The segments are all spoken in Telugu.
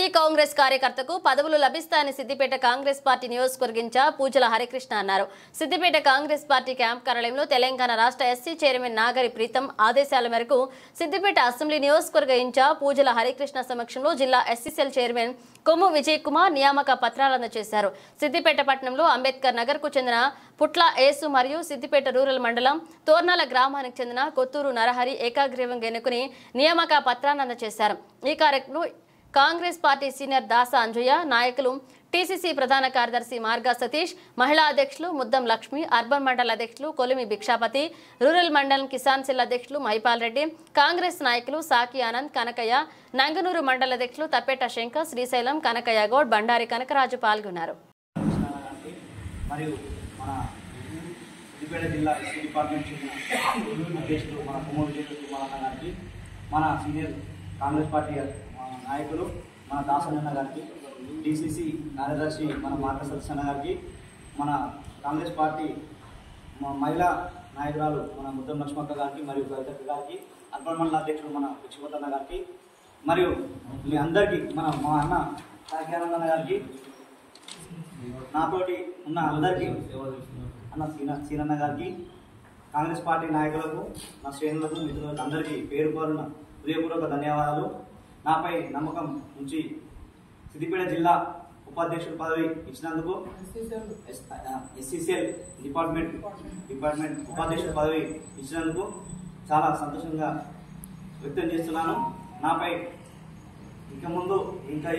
ప్రతి కాంగ్రెస్ కార్యకర్తకు పదవులు లభిస్తాయని సిద్దిపేట కాంగ్రెస్ పార్టీ నియోజకవర్గ ఇన్ఛార్జ్ పూజల హరికృష్ణ అన్నారు. సిద్దిపేట కాంగ్రెస్ పార్టీ క్యాంప్ కార్యాలయంలో తెలంగాణ రాష్ట్ర ఎస్సీ చైర్మన్ నాగరి ప్రీతం ఆదేశాల మేరకు సిద్దిపేట అసెంబ్లీ నియోజకవర్గ ఇన్ఛార్జ్ పూజల హరికృష్ణ సమక్షంలో జిల్లా ఎస్సీ సెల్ చైర్మన్ కొమ్ము విజయ్ కుమార్ నియామక పత్రాలు అందజేశారు. సిద్దిపేట పట్టణంలో అంబేద్కర్ నగర్ కు చెందిన పుట్ల ఏసు మరియు సిద్దిపేట రూరల్ మండలం తోర్నాల గ్రామానికి చెందిన కొత్తూరు నరహరి ఏకాగ్రీవంగా ఎన్నుకుని నియామక పత్రాన్ని అందజేశారు. ఈ కార్యక్రమంలో కాంగ్రెస్ పార్టీ సీనియర్ దాస అంజయ్య, నాయకులు టీసీసీ ప్రధాన కార్యదర్శి మార్గా సతీష్, మహిళా అధ్యక్షులు ముద్దం లక్ష్మి, అర్బన్ మండల అధ్యక్షులు కొలిమి భిక్షాపతి, రూరల్ మండలం కిసాన్ సెల్ అధ్యక్షులు మహిపాల్ రెడ్డి, కాంగ్రెస్ నాయకులు సాకి ఆనంద్, కనకయ్య, నంగనూరు మండల అధ్యక్షులు తప్పేట శంకర్, శ్రీశైలం, కనకయ్య గౌడ్, బండారి కనకరాజు పాల్గొన్నారు. కాంగ్రెస్ పార్టీ నాయకులు మన దాసన్న గారికి, డిసిసి కార్యదర్శి మన మార్గ సత్యన్న గారికి, మన కాంగ్రెస్ పార్టీ మహిళా నాయకురాలు మన ముద్దం లక్ష్మక్క గారికి మరియు కవితక్క గారికి, అర్బన్ మండల అధ్యక్షుడు మన పిచ్చిపోతన్న గారికి మరియు మీ అందరికీ మా అన్న సాగ్యానందన్న గారికి, నాతోటి ఉన్న అందరికీ అన్న సీనన్న గారికి, కాంగ్రెస్ పార్టీ నాయకులకు, నా శ్రేణులకు, మిత్రులకు అందరికీ పేరు పేరున హృదయపూర్వక ధన్యవాదాలు. నాపై నమ్మకం ఉంచి సిద్దిపేట జిల్లా ఉపాధ్యక్షుడు పదవి ఇచ్చినందుకు, ఎస్సీసీఎల్ డిపార్ట్మెంట్ ఉపాధ్యక్షుడు పదవి ఇచ్చినందుకు చాలా సంతోషంగా వ్యక్తం చేస్తున్నాను. నాపై ఇక ముందు ఇంకా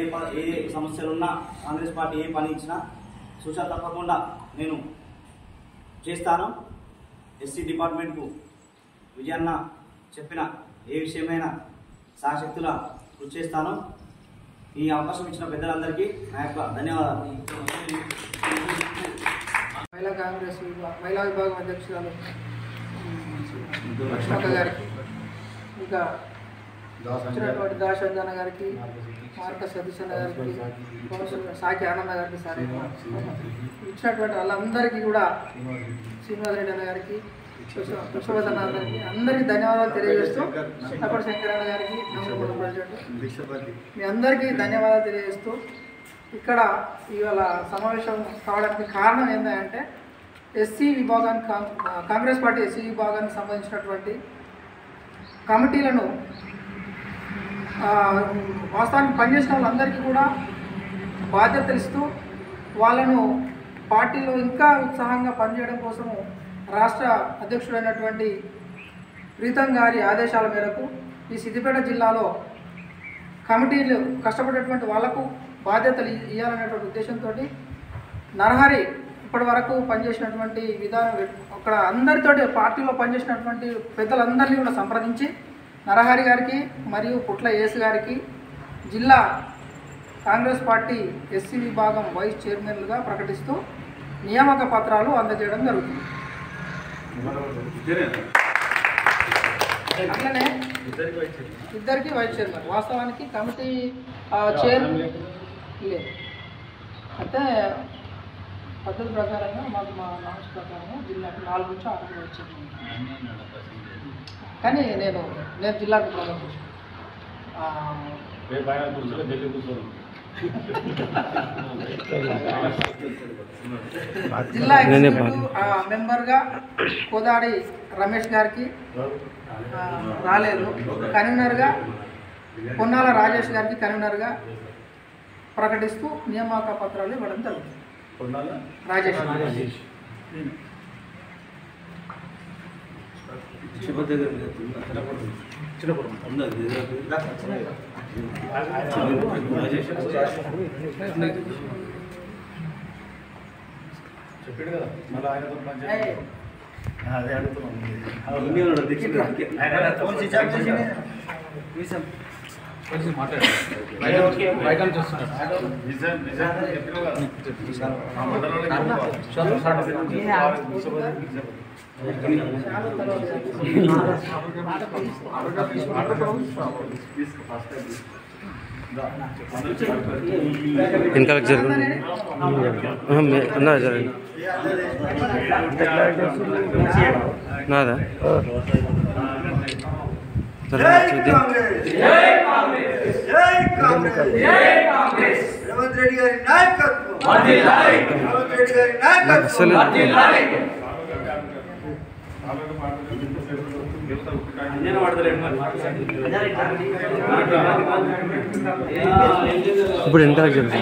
ఏ సమస్యలున్నా, కాంగ్రెస్ పార్టీ ఏ పని ఇచ్చినా సూచన తప్పకుండా నేను చేస్తాను. ఎస్సీ డిపార్ట్మెంట్కు విజయన్న చెప్పిన ఏ విషయమైనా సాశక్తుల కృషి చేస్తాను. ఈ అవకాశం ఇచ్చిన పెద్దలందరికీ నా యొక్క ధన్యవాదాలు. మహిళా విభాగం అధ్యక్షురాలు లక్ష్మక్క గారికి, ఇంకా వచ్చినటువంటి దాసంజన గారికి, మార్క సతీశన్న గారికి, సాకి ఆనంద గారికి, సార్ ఇచ్చినటువంటి వాళ్ళందరికీ కూడా, శ్రీనివాస రెడ్డి అన్న గారికి, పుష్పవతన్న అందరికీ అందరికీ ధన్యవాదాలు తెలియజేస్తూ, అప్పటి శంకరన్న గారికి, ప్రెసిడెంట్ మీ అందరికీ ధన్యవాదాలు తెలియజేస్తూ, ఇక్కడ ఇవాళ సమావేశం కావడానికి కారణం ఏంటంటే ఎస్సీ విభాగానికి కాంగ్రెస్ పార్టీ ఎస్సీ విభాగానికి సంబంధించినటువంటి కమిటీలను వాస్తవానికి పనిచేసిన వాళ్ళందరికీ కూడా బాధ్యతలు ఇస్తూ వాళ్ళను పార్టీలో ఇంకా ఉత్సాహంగా పనిచేయడం కోసము రాష్ట్ర అధ్యక్షుడైనటువంటి ప్రీతం గారి ఆదేశాల మేరకు ఈ సిద్దిపేట జిల్లాలో కమిటీలు కష్టపడేటువంటి వాళ్లకు బాధ్యతలు ఇవ్వాలనేటువంటి ఉద్దేశంతో నరహరి ఇప్పటి వరకు పనిచేసినటువంటి విధానం అక్కడ అందరితోటి పార్టీలో పనిచేసినటువంటి పెద్దలందరినీ కూడా సంప్రదించి నరహరి గారికి మరియు పుట్ల ఏసు గారికి జిల్లా కాంగ్రెస్ పార్టీ ఎస్సీ విభాగం వైస్ చైర్మన్లుగా ప్రకటిస్తూ నియామక పత్రాలు అందజేయడం జరుగుతుంది. అట్లనే ఇద్దరికి వైస్ చైర్మన్ వాస్తవానికి కమిటీ చైర్మన్ లేదు. అయితే పద్ధతి ప్రకారంగా మాకు మా నామ్స్ ప్రకారంగా జిల్లాకు 4 నుంచి 6 వైస్ చైర్మన్, కానీ నేను జిల్లాకు ప్రధాన జిల్లా ఎగ్జిక్యూటివ్ మెంబర్గా కోదాడి రమేష్ గారికి రాలేదు. కన్వీనర్గా పొన్నాల రాజేష్ గారికి కన్వీనర్గా ప్రకటిస్తూ నియామక పత్రాలు ఇవ్వడం జరుగుతుంది. రాజేష్ చెప్పాడు కదా, మళ్ళీ ఆయనతో అదే అడుగుతున్నాం. इनका जरूर ना जरूर ना రేవంత్ రెడ్డి గారి నాయకత్వం, రేవంత్ రెడ్డి గారి నాయకత్వం. ఇప్పుడు ఎంత జరుగుతుంది?